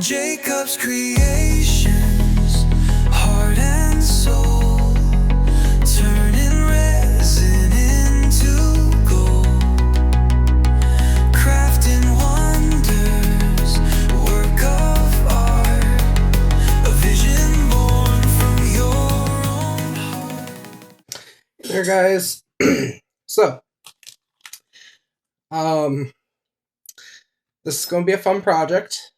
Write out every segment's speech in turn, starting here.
Jacob's creations, heart and soul, turning resin into gold, crafting wonders, work of art, a vision born from your own heart. Hey there, guys. So, this is going to be a fun project.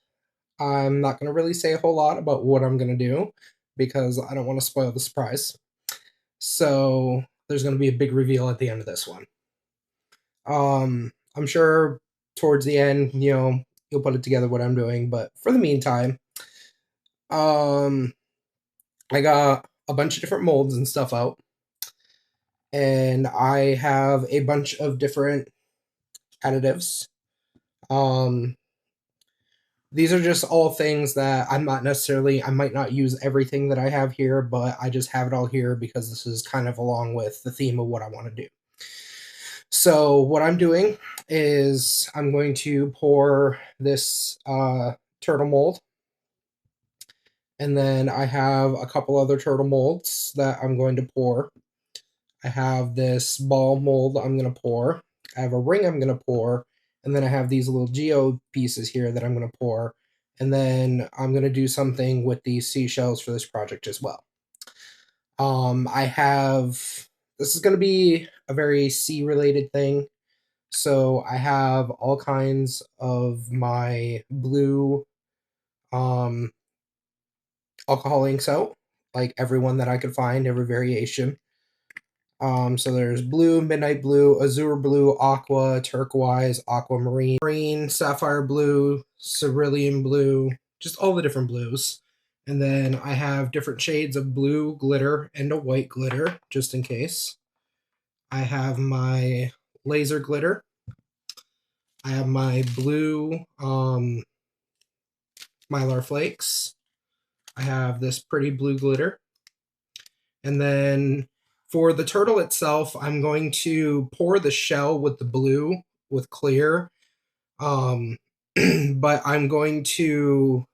I'm not going to really say a whole lot about what I'm going to do because I don't want to spoil the surprise. So, there's going to be a big reveal at the end of this one. I'm sure towards the end, you'll put it together what I'm doing, but for the meantime, I got a bunch of different molds and stuff out, and I have a bunch of different additives. These are just all things that I might not use everything that I have here, but I just have it all here because this is kind of along with the theme of what I want to do. So what I'm doing is I'm going to pour this turtle mold, and then I have a couple other turtle molds that I'm going to pour. I have this ball mold I'm going to pour. I have a ring I'm going to pour, and then I have these little geo pieces here that I'm going to pour. And then I'm going to do something with these seashells for this project as well. This is going to be a very sea related thing. So I have all kinds of my blue alcohol inks out, like every one that I could find, every variation. So there's blue, midnight blue, azure blue, aqua, turquoise, aquamarine, marine, sapphire blue, cerulean blue, just all the different blues. And then I have different shades of blue glitter and a white glitter, just in case. I have my laser glitter. I have my blue mylar flakes. I have this pretty blue glitter. And then for the turtle itself, I'm going to pour the shell with the blue with clear. But I'm going to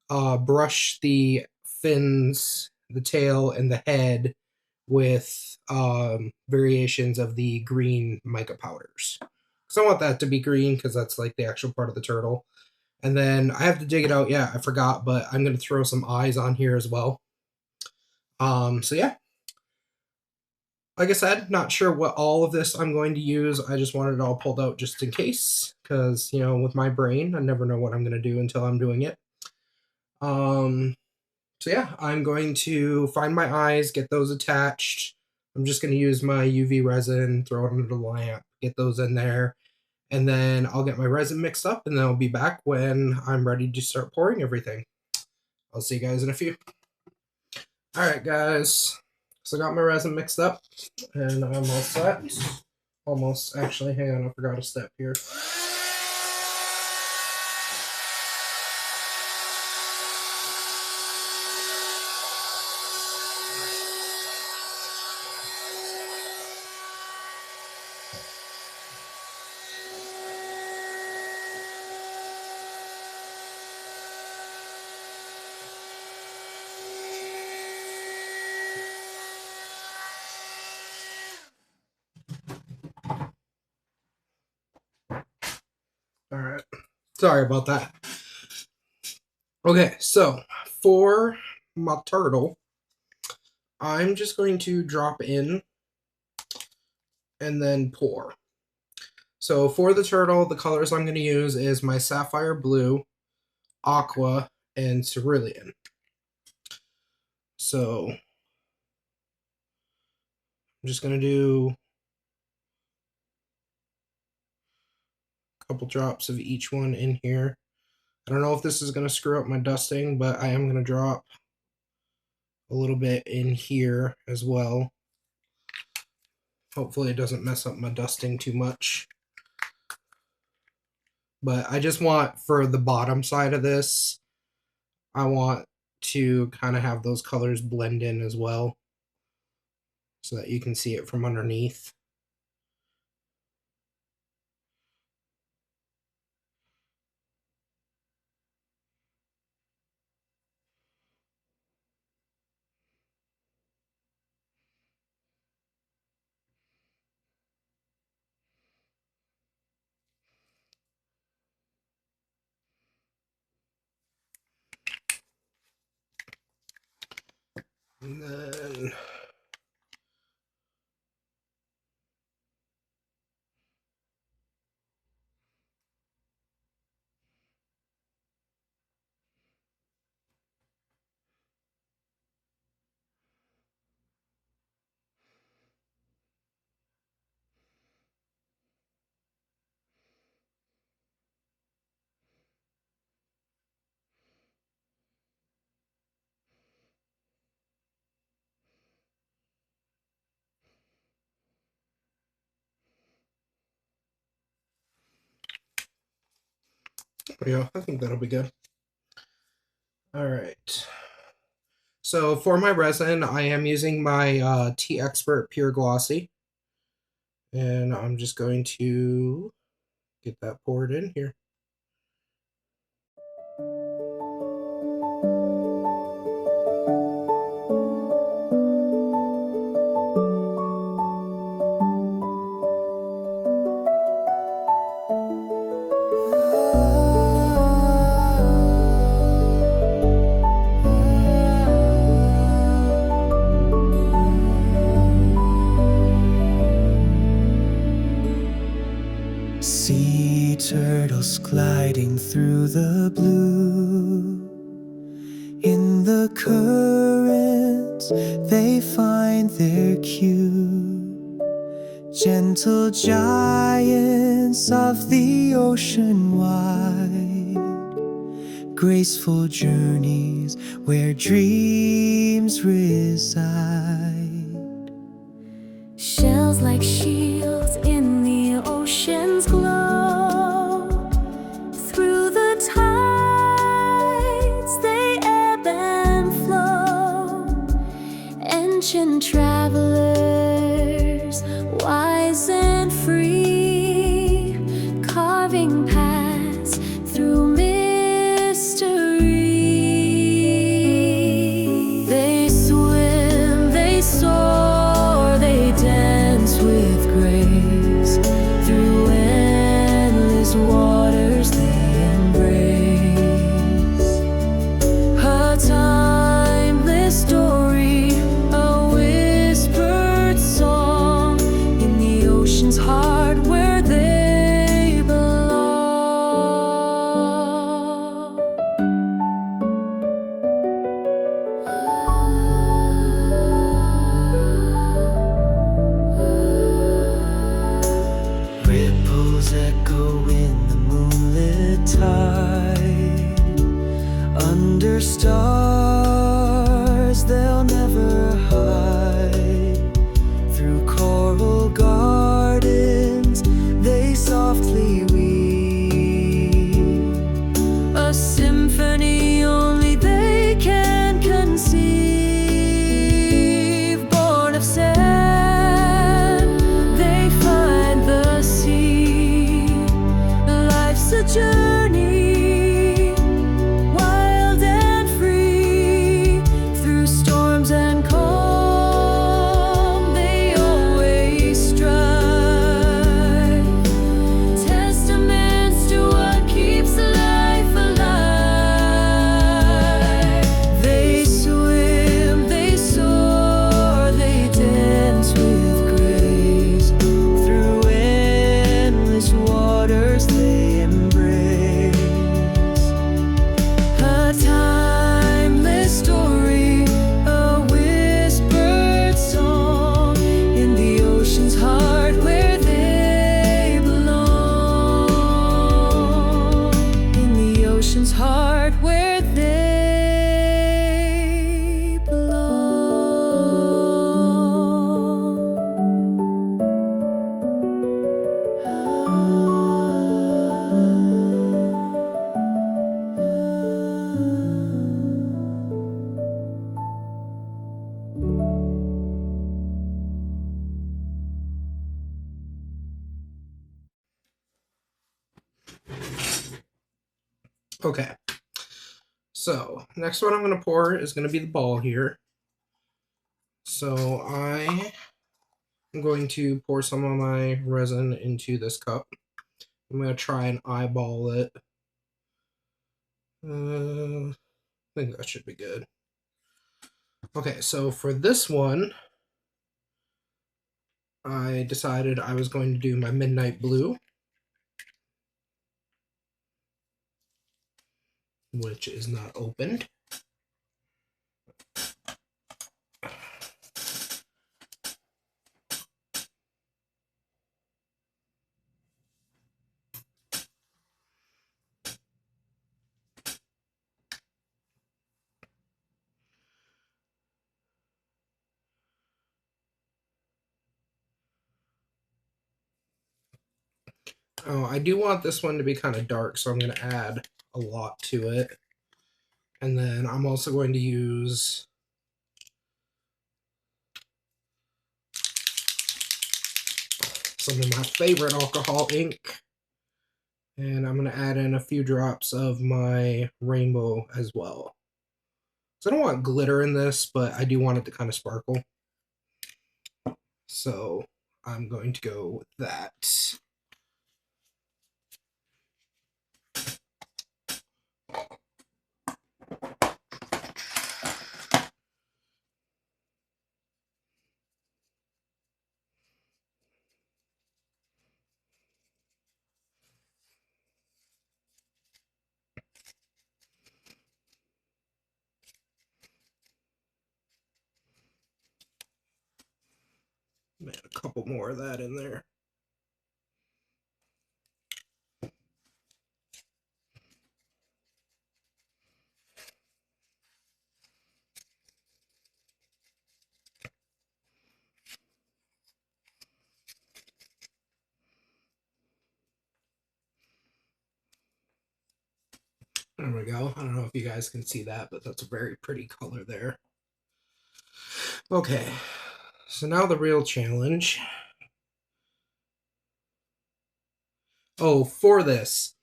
brush the fins, the tail, and the head with variations of the green mica powders. Because I want that to be green because that's like the actual part of the turtle. And then I have to dig it out. Yeah, I forgot, but I'm going to throw some eyes on here as well. So yeah. Like I said, not sure what all of this I'm going to use. I just wanted it all pulled out just in case, because, with my brain, I never know what I'm going to do until I'm doing it. So yeah, I'm going to find my eyes, get those attached. I'm just going to use my UV resin, throw it under the lamp, get those in there, and then I'll get my resin mixed up, and then I'll be back when I'm ready to start pouring everything. I'll see you guys in a few. Alright, guys. So I got my resin mixed up, and I'm all set. Almost. Actually, hang on, I forgot a step here. Alright. Sorry about that. Okay, so for my turtle, I'm just going to drop in and then pour. So for the turtle, the colors I'm going to use is my sapphire blue, aqua, and cerulean. So I'm just going to do a couple drops of each one in here. I don't know if this is going to screw up my dusting, but I am going to drop a little bit in here as well. Hopefully it doesn't mess up my dusting too much. But I just want, for the bottom side of this, I want to kind of have those colors blend in as well, so that you can see it from underneath. And then yeah, I think that'll be good. All right. So for my resin, I am using my Tea Expert Pure Glossy. And I'm just going to get that poured in here. Sea turtles gliding through the blue. In the currents, they find their cue. Gentle giants of the ocean wide, graceful journeys where dreams reside. Shells like shields in the ocean's glow. Through the tides they ebb and flow. Ancient travelers, wise and free, carving paths through mystery. They swim, they soar, they dance with grace. Through endless waters they embrace. A timeless story, a whispered song in the ocean's heart where they belong. Ripples echo in the moonlit tide. Under stars they'll never hide. Through coral gardens they softly weave. A symphony only they can conceive. Born of sand, they find the sea. Life's a journey, wild and free. Through storms and calm, they always strive. Testaments to what keeps life alive. They swim, they soar, they dance with grace. Through endless waters they embrace. A timeless story, a whispered song in the ocean's heart where they belong. In the ocean's heart where they belong. Okay. So, next one I'm going to pour is going to be the ball here. So, I am going to pour some of my resin into this cup. I'm going to try and eyeball it. I think that should be good. Okay, so for this one, I decided I was going to do my Midnight Blue, which is not opened. Oh, I do want this one to be kind of dark, so I'm going to add a lot to it. And then I'm also going to use some of my favorite alcohol ink. And I'm going to add in a few drops of my rainbow as well. So I don't want glitter in this, but I do want it to kind of sparkle. So I'm going to go with that. Add a couple more of that in there. There we go. I don't know if you guys can see that, but that's a very pretty color there. Okay, so now the real challenge. Oh, for this,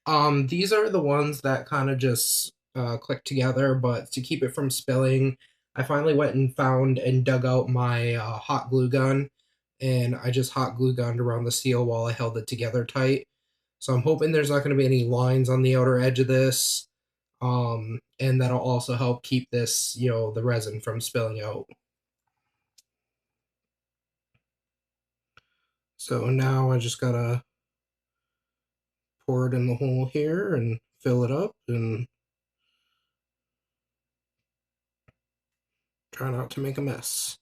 these are the ones that kind of just click together, but to keep it from spilling, I finally went and found and dug out my hot glue gun, and I just hot glue gunned around the seal while I held it together tight. So I'm hoping there's not going to be any lines on the outer edge of this, and that'll also help keep this, the resin from spilling out. So now I just gotta pour it in the hole here and fill it up and try not to make a mess.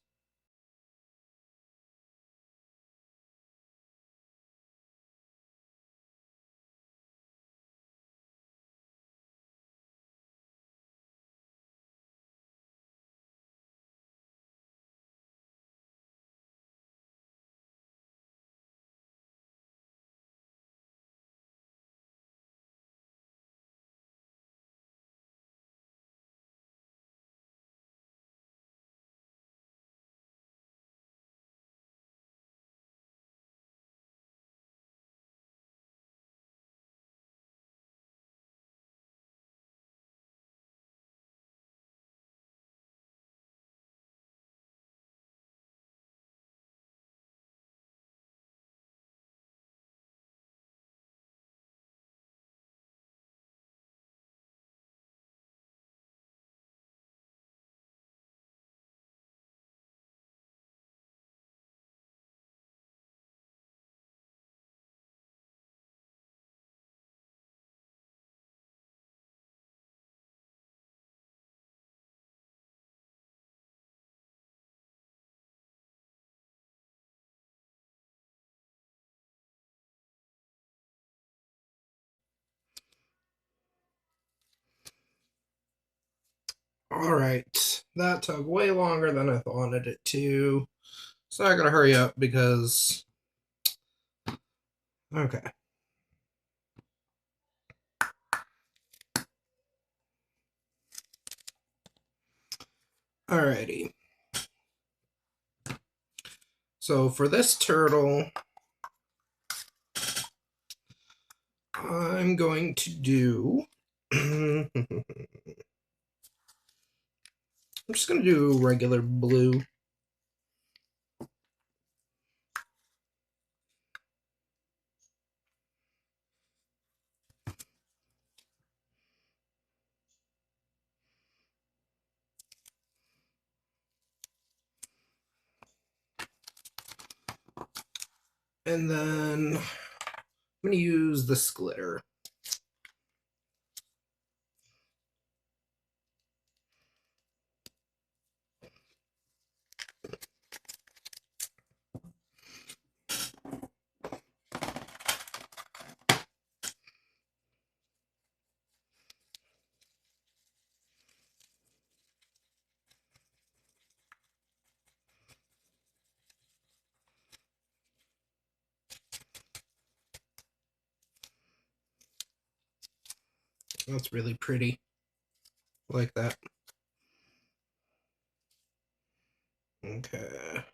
Alright, that took way longer than I wanted it to. So I gotta hurry up because... Okay. Alrighty. So for this turtle, I'm going to do... I'm just going to do regular blue. And then I'm going to use this glitter. That's really pretty. I like that. Okay.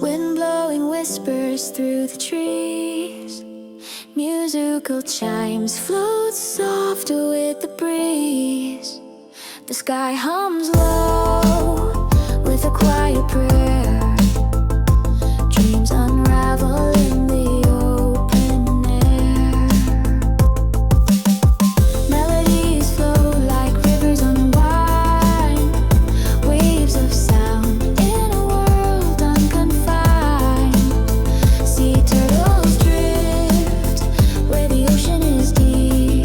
Wind blowing whispers through the trees. Musical chimes float soft with the breeze. The sky hums low with a quiet prayer. Dreams unravel in the open air. Melodies flow like rivers unwind. Waves of sound in a world unconfined. Sea turtles drift where the ocean is deep,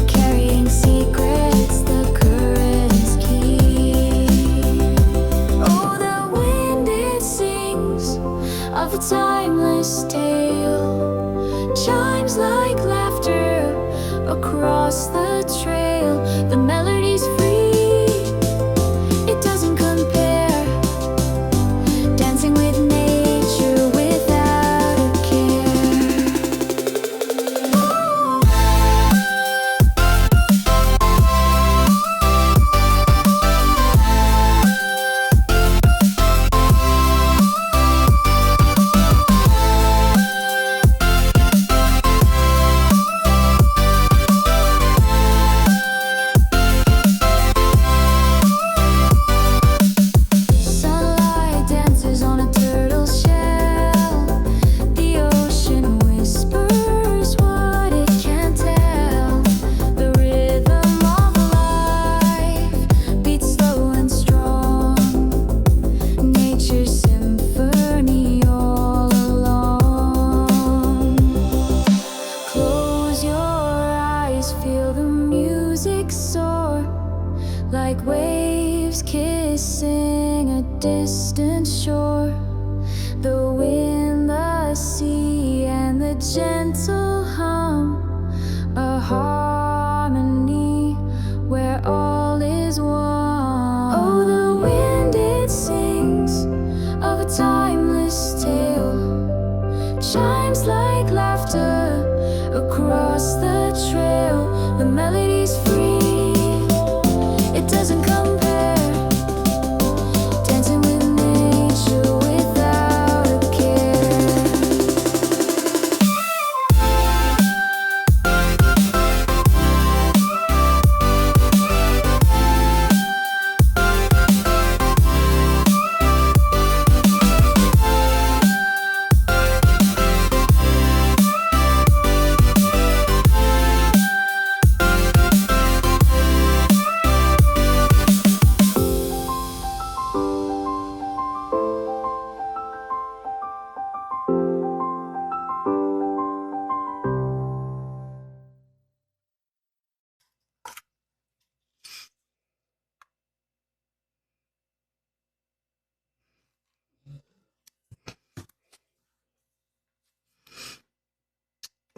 carrying secrets the currents keep. Oh, the wind, it sings of a timeless tale. Chimes like laughter across the trail. The melody's free, it doesn't compare. Dancing with nature without a care. Sunlight dances on a turtle shell. The ocean whispers what it can't tell. The rhythm of life beats slow and strong. Nature's symphony all along. Close your eyes, feel the music soar like waves kissing a distant shore. The wind, the sea, and the gentle hum, a harmony where all is one. Oh, the wind, it sings of a timeless tale. Chimes like laughter across the trail. The melody's free, it doesn't compare. Dancing with nature without a care.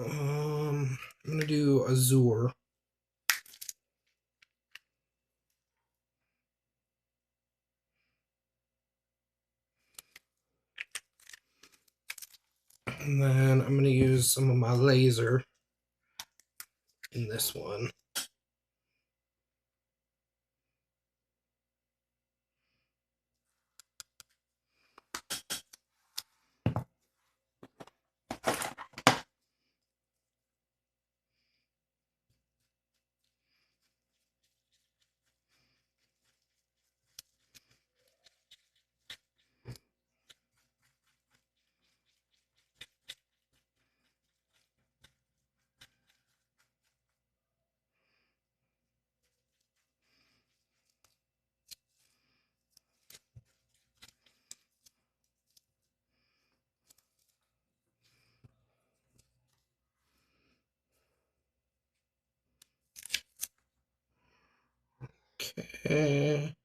I'm gonna do Azure. And then I'm gonna use some of my laser in this one. Okay.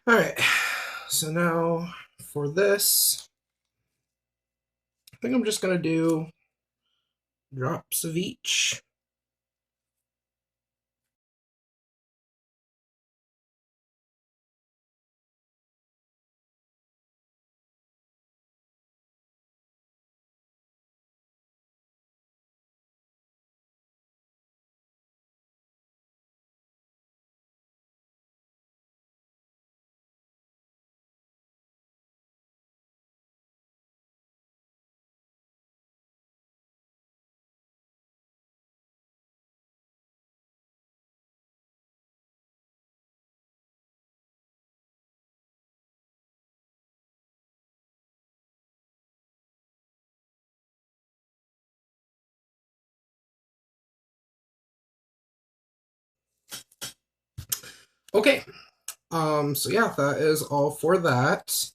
All right, so now for this, I think I'm just gonna do drops of each. Okay, so yeah, that is all for that.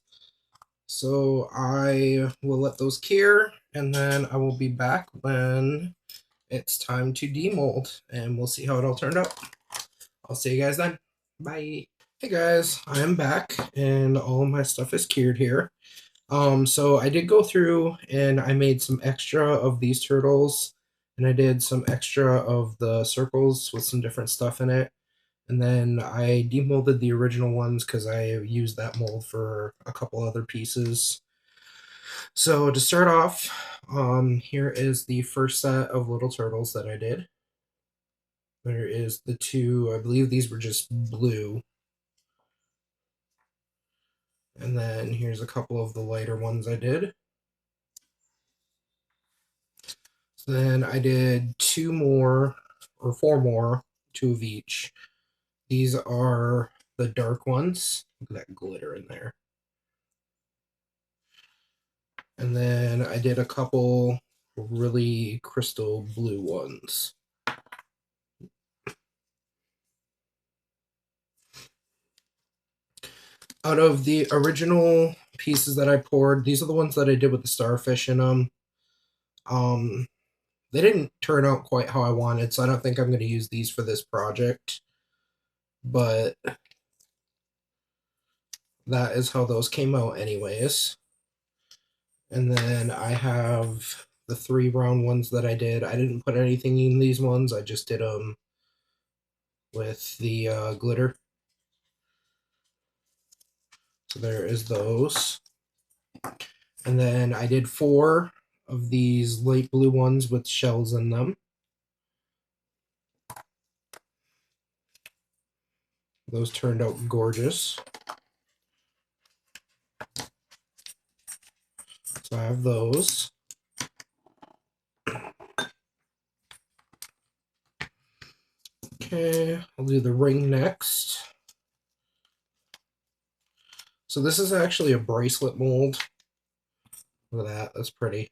So I will let those cure, and then I will be back when it's time to demold, and we'll see how it all turned out. I'll see you guys then. Bye. Hey guys, I am back, and all of my stuff is cured here. So I did go through and I made some extra of these turtles, and I did some extra of the circles with some different stuff in it. And then I demolded the original ones because I used that mold for a couple other pieces. So to start off, here is the first set of little turtles that I did. There is the two, I believe these were just blue. And then here's a couple of the lighter ones I did. So then I did two more, or four more, two of each. These are the dark ones. Look at that glitter in there. And then I did a couple really crystal blue ones. Out of the original pieces that I poured, these are the ones that I did with the starfish in them. They didn't turn out quite how I wanted, so I don't think I'm going to use these for this project. But that is how those came out anyways. And then I have the three round ones that I did. I didn't put anything in these ones. I just did them with the glitter. So there is those. And then I did four of these light blue ones with shells in them. Those turned out gorgeous. So I have those. Okay, I'll do the ring next. So this is actually a bracelet mold. Look at that, that's pretty.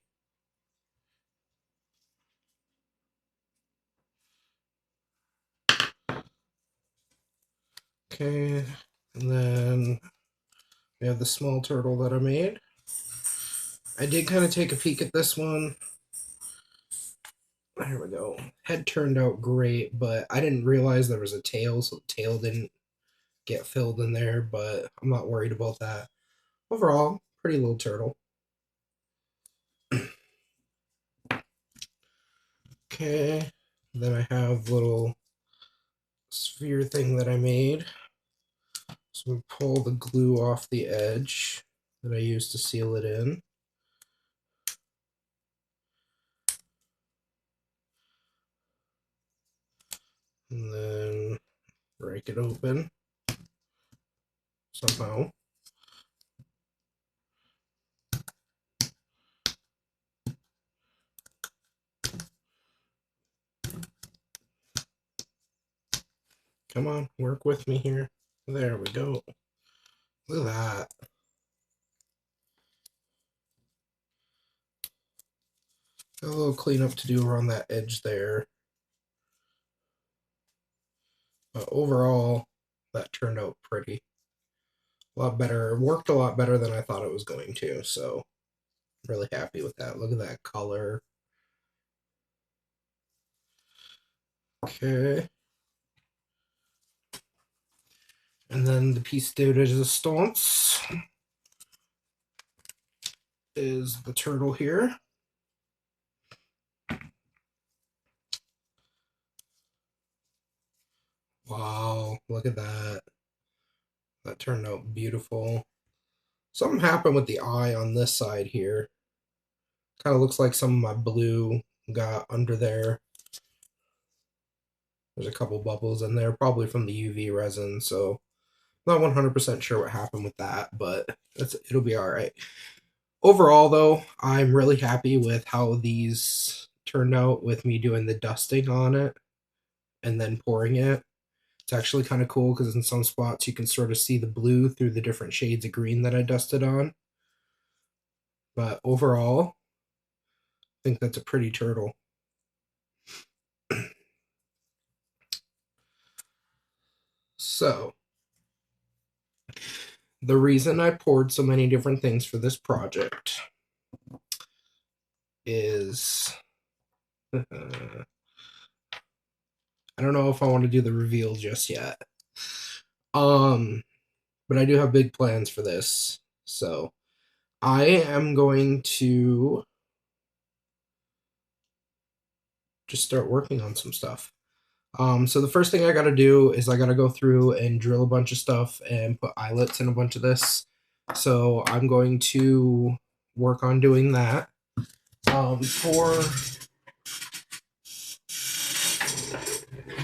Okay, and then we have the small turtle that I made. I did kind of take a peek at this one. There we go. Head turned out great, but I didn't realize there was a tail, so the tail didn't get filled in there, but I'm not worried about that. Overall, pretty little turtle. Okay, then I have little sphere thing that I made. So we pull the glue off the edge that I used to seal it in. And then break it open somehow. Come on, work with me here. There we go. Look at that. Got a little cleanup to do around that edge there. But overall, that turned out pretty. A lot better. It worked a lot better than I thought it was going to, so really happy with that. Look at that color. Okay. And then the piece de resistance is the turtle here. Wow, look at that. That turned out beautiful. Something happened with the eye on this side here. Kind of looks like some of my blue got under there. There's a couple bubbles in there, probably from the UV resin, so not 100% sure what happened with that, but it'll be all right. Overall, though, I'm really happy with how these turned out with me doing the dusting on it and then pouring it. It's actually kind of cool because in some spots you can sort of see the blue through the different shades of green that I dusted on. But overall, I think that's a pretty turtle. So, the reason I poured so many different things for this project is I don't know if I want to do the reveal just yet. But I do have big plans for this. So I am going to just start working on some stuff. So the first thing I got to do is I got to go through and drill a bunch of stuff and put eyelets in a bunch of this. So I'm going to work on doing that. For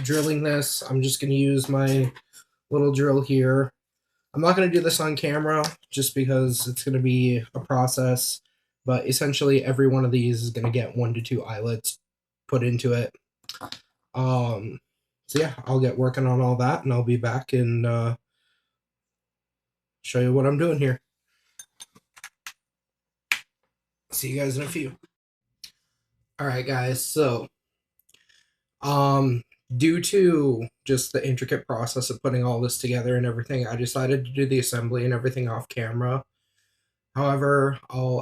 drilling this, I'm just going to use my little drill here. I'm not going to do this on camera just because it's going to be a process, but essentially every one of these is going to get 1 to 2 eyelets put into it. So yeah, I'll get working on all that and I'll be back and show you what I'm doing here. See you guys in a few. All right, guys. So, due to just the intricate process of putting all this together and everything, I decided to do the assembly and everything off camera. However,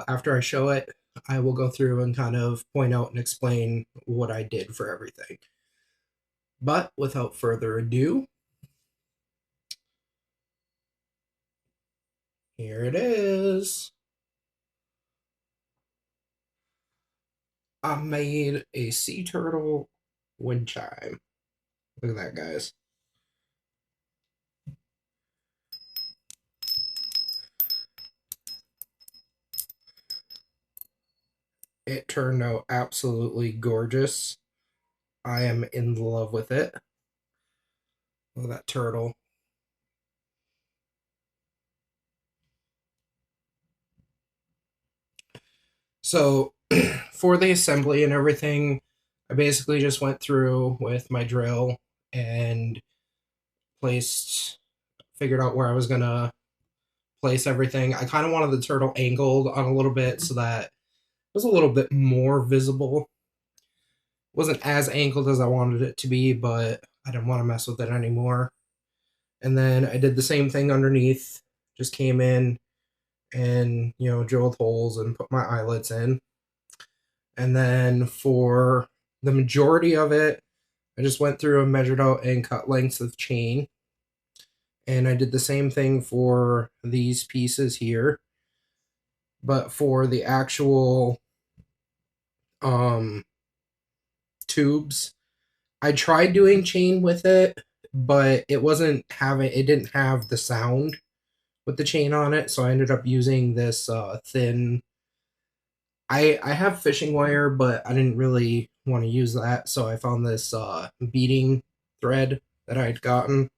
after I show it, I will go through and kind of point out and explain what I did for everything. But without further ado, here it is. I made a sea turtle wind chime. Look at that, guys. It turned out absolutely gorgeous. I am in love with it. Look at that turtle. So for the assembly and everything, I basically just went through with my drill and figured out where I was gonna place everything. I kind of wanted the turtle angled on a little bit so that it was a little bit more visible. It wasn't as angled as I wanted it to be, but I didn't want to mess with it anymore. And then I did the same thing underneath. Just came in and, drilled holes and put my eyelets in. And then for the majority of it, I just went through and measured out and cut lengths of chain. And I did the same thing for these pieces here. But for the actual tubes, I tried doing chain with it, but it didn't have the sound with the chain on it, so I ended up using this thin. I have fishing wire, but I didn't really want to use that, so I found this beading thread that I'd gotten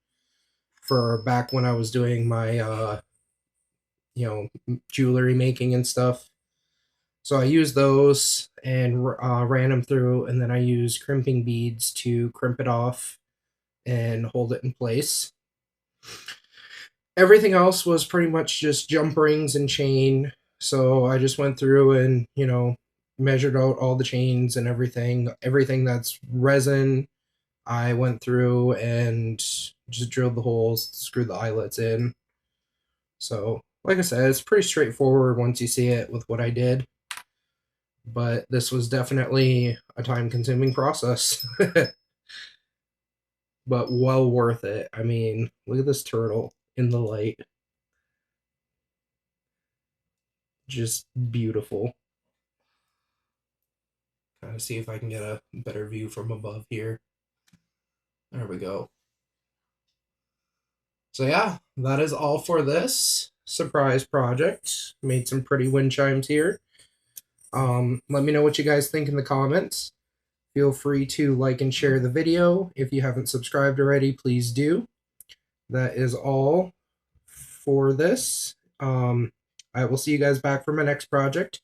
for back when I was doing my jewelry making and stuff. So I used those and ran them through, and then I used crimping beads to crimp it off and hold it in place. everything else was pretty much just jump rings and chain. So I just went through and, measured out all the chains and everything that's resin. I went through and just drilled the holes, screwed the eyelets in. So, like I said, it's pretty straightforward once you see it with what I did. But this was definitely a time-consuming process. But well worth it. I mean, look at this turtle in the light. Just beautiful. Kind of see if I can get a better view from above here. There we go. So yeah, that is all for this surprise project. Made some pretty wind chimes here. Let me know what you guys think in the comments. Feel free to like and share the video. If you haven't subscribed already, please do. That is all for this. I will see you guys back for my next project.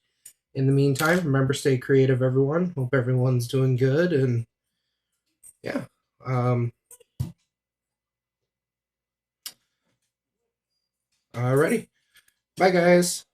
In the meantime, remember, stay creative, everyone. Hope everyone's doing good, and yeah. Alrighty. Bye, guys.